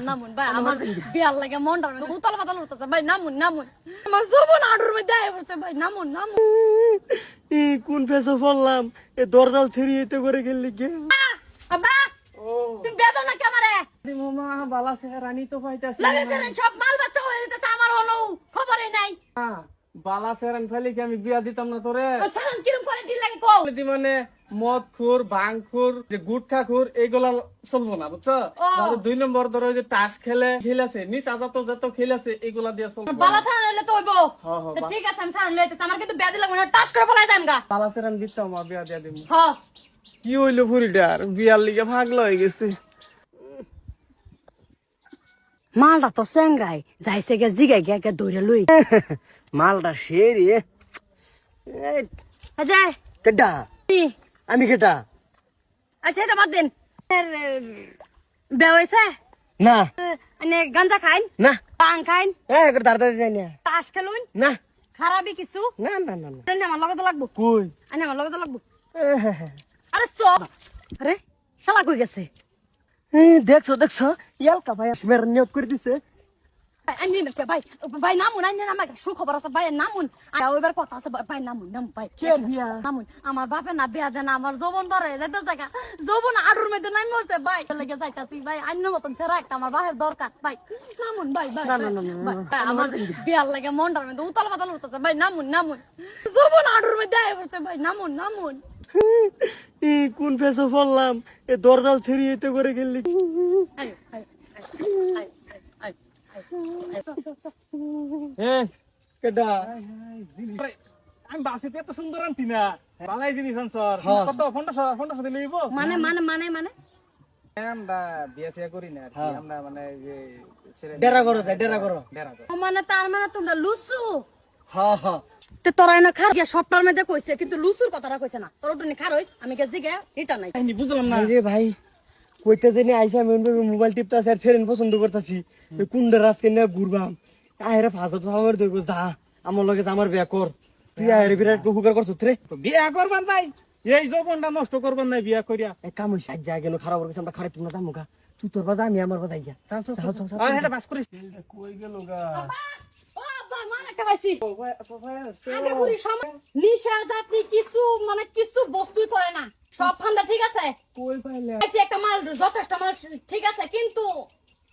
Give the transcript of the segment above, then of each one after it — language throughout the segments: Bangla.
নামুন ভাই আমার বিয়ার লাগে মনটা উতাল পাতাল উঠতেছে ভাই নামুন নামুন আমার জীবন আডুর মধ্যে আয় পড়ছে ভাই নামুন নামুন কোন ফেসে পড়লাম এ দরজাল ছেড়ে এতে করে গেলি গে আব্বা তুমি বেদো না কেমারে মামা বালা সে রানী তো পাইতাছি লাগেছে রে সব মাল বাচ্চা হয়ে যেতেছে আমার হলো খবরই নাই বালা সেরান ফেলি কি আমি বিয়া দিতাম না তোরে সারান কিরম করে দিল লাগে কও মানে মদ খুর ভাঙখুর যে গুটখা খুর এইগুলা চলবো না বুঝছো আর 2 নম্বর ধরো যে তাস খেলেছে নিচ আজাতো যত খেলেছে এগুলা দিয়ে চলবো বালা সারান হইলে তো হইবো ঠিক আছে আমি সারান লইতেছি আমার কিন্তু বেদি লাগবে না টাস করে ফলাই যামগা বালা সেরান দিছাও মা বিয়া দিয়া দিমু হ্যাঁ কি হইলো ফুরিটার বিয়ার লিগে ভাগলা হয়ে গেছে মালটা তো সেংরাই যাইছে গে জিগাই গে দৌড়ে লই মালটা সেরে আজয় কেডা আমি কেডা আচ্ছা এটা বাদ দেন বেওয়াইছে না মানে গাঞ্জা খাইন না পান খাইন একটু তাড়াতাড়ি যাই না তাস খেলুন না খারাপই কিছু না না না না আমার লগে তো লাগবো কই আমার লগে তো লাগবো আরে চ আরে শালা কই গেছে দেখছো ইয়ালকা ভাই মের নিয়ত করে দিছে আইনি না ভাই ভাই নামুন আইনি না আমার সুখবর আছে ভাই নামুন ওইবার কথা আছে ভাই নামুন নাম ভাই কে বিয়া নামুন আমার বাপে না বিয়া দেন আমার যৌবন ধরে যাইতে জায়গা যৌবন আডুর মধ্যে নাম মরছে ভাই লেগে যাইতাছি ভাই আইন মতন ছেড়া একটা আমার বাপের দরকার ভাই নামুন ভাই ভাই আমার বিয়ার লাগে মনটার মধ্যে উতাল পাতাল উঠতেছে ভাই নামুন নামুন যৌবন আডুর মধ্যে আয় পড়ছে ভাই নামুন নামুন কোন ফেসে পড়লাম এ দরজাল ছেড়ে এতে করে গেলি কেডা আমি বাসিতে এত সুন্দর আনতি না বালাই জিনিস আনছর কত ফোনটা সাথে লইব মানে মানে মানে মানে আমরা বিয়া সিয়া করি না আর কি আমরা মানে যে ডেরা করো যায় ডেরা করো মানে তার মানে তোমরা লুসু হ্যাঁ হ্যাঁ তে তোরা এনে খার গিয়া সবটার মধ্যে কইছে কিন্তু লুসুর কথাটা কইছে না তোর ওটা খার হইস আমি কে জিগে এটা নাই বুঝলাম না রে ভাই কইতে জানি আইসা আমি মোবাইল টিপতাছি আর ফেরেন পছন্দ করতাছি কুন্ডা রাজকে নিয়ে ঘুরবাম আয়রে ফাজা তো আমার দেখো যা আমার লগে আমার বিয়া কর তুই আয়রে বিরাট হুকার করছিস রে বিয়া করবার নাই এই যৌবনটা নষ্ট করবার নাই বিয়া করিয়া এক কাম হইছে আজ যা গেল খারাপ হয়ে আমরা খারাপ না দামুকা তুই তোর বাজা আমি আমার বাজা ইয়া আর এটা বাস করিস কই গেল গা ও আব্বা মানে একটা পাইছি আগে বুড়ি সময় নিশা জাতি কিছু মানে কিছু বস্তুই করে না সব ফান্দা ঠিক আছে কই পাইলে পাইছি একটা মাল যথেষ্ট মাল ঠিক আছে কিন্তু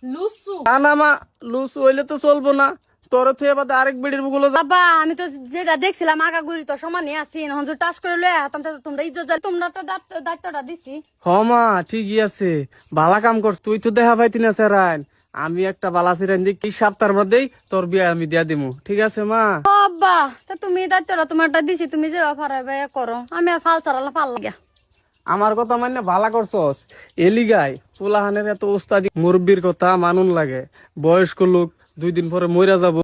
লুসু না মা লুস হইলে তো চলবো না তোর তো এবার আরেক বেড়ির বুগুলো বাবা আমি তো যেটা দেখছিলাম আগাগুড়ি তো সমানই আছি এখন যে টাচ করে লয়ে আতাম তো তোমরা ইজ্জত তোমরা তো দায়িত্বটা দিছি হ মা ঠিকই আছে ভালা কাম করছ তুই তো দেখা পাইতি না স্যারাইন আমি একটা বালা সিরাইন দিই কি সপ্তাহের মধ্যেই তোর বিয়ে আমি দিয়া দিমু ঠিক আছে মা বাবা তা তুমি দায়িত্বটা তোমারটা দিছি তুমি যে ফারাইবে করো আমি আর ফাল চারালা ফাল লাগিয়া আমার কথা মানে ভালা করছস এলিগাই পোলাহানের এত ওস্তাদি মুরব্বির কথা মানুন লাগে বয়স্ক লোক 2 দিন পরে মইরা যাব